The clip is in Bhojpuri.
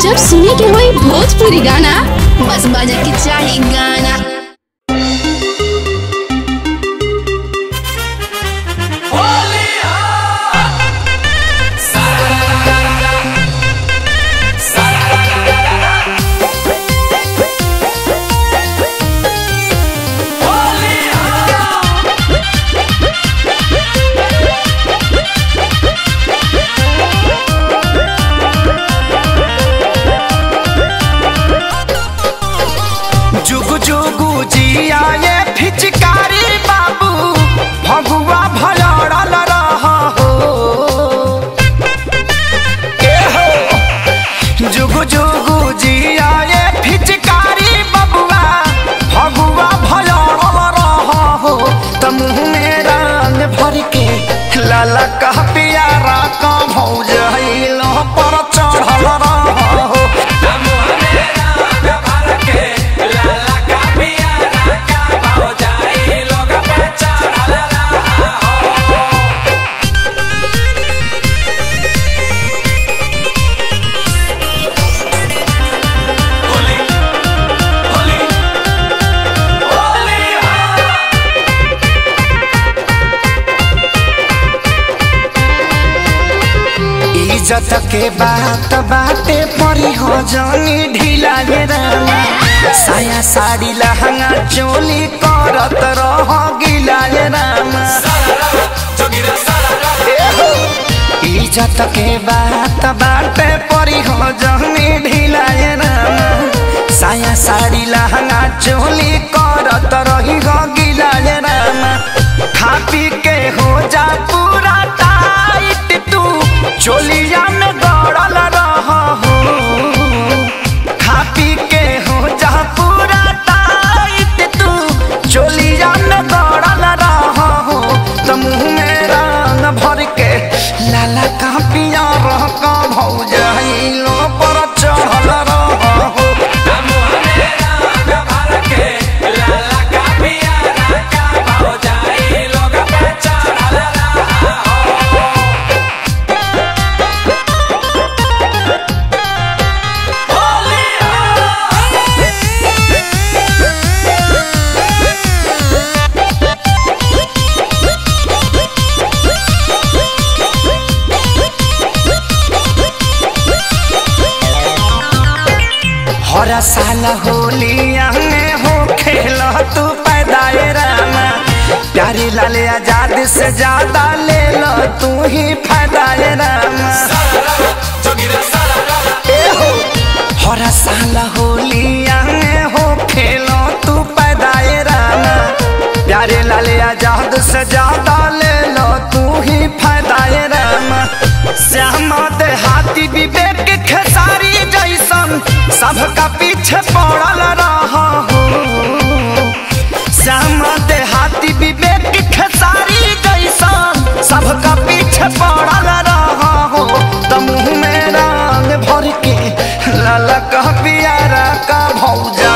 जब सुने के होई भोजपुरी गाना बस बजे के चाही गाना। जुगु जुगु जिया ये फिचकारी बाबू भगुआ भलड़ल रहा हो। जुगु जुगु जिया ये फिचकारी बबुआ भगुआ भलड़ल रहा हो। त मुँह में रंग भर के लाला का पियारा का भौजैल पर चढ़ल रहा हो। इज्जत के बात बाटे परी हो जानी ढीला ये रामा। साया साड़ी लहंगा चोली करत रह गिला ये रामा। इज्जत के बात बाटे परी हो जानी ढीला ये रामा। साया साड़ी लहंगा चोली करत रही हो गिला ये रामा। खा पी के हो जा पूरा टाइट तू चोलिया में गड़ल रहा हो। खा पी के हो जा पूरा टाइट तू चोलिया में गड़ल रहा हो। तो मुँह में रंग भर के लाला का पिया रह का भौजैलो पर चढ़ल रहा हो। हर साल होलिया में हो खेल तू पैदाए रामा। प्यारी लाल आजाद से ज्यादा ले लो तू ही फायदाए रामा। हर साल होलिया में हो खेल तू पैदाए रामा। प्यारे लाल आजाद से ज्यादा ले लो तू ही फायदाए रामा। श्याम देहाती विवेक खेसारी जैसन सबका पीछे पड़ल रहा हो। श्याम देहाती विवेक खेसारी जैसन सबका पीछे पड़ल रहा हो। तो मुँह में रंग भर के लाला का पियारा का भौजा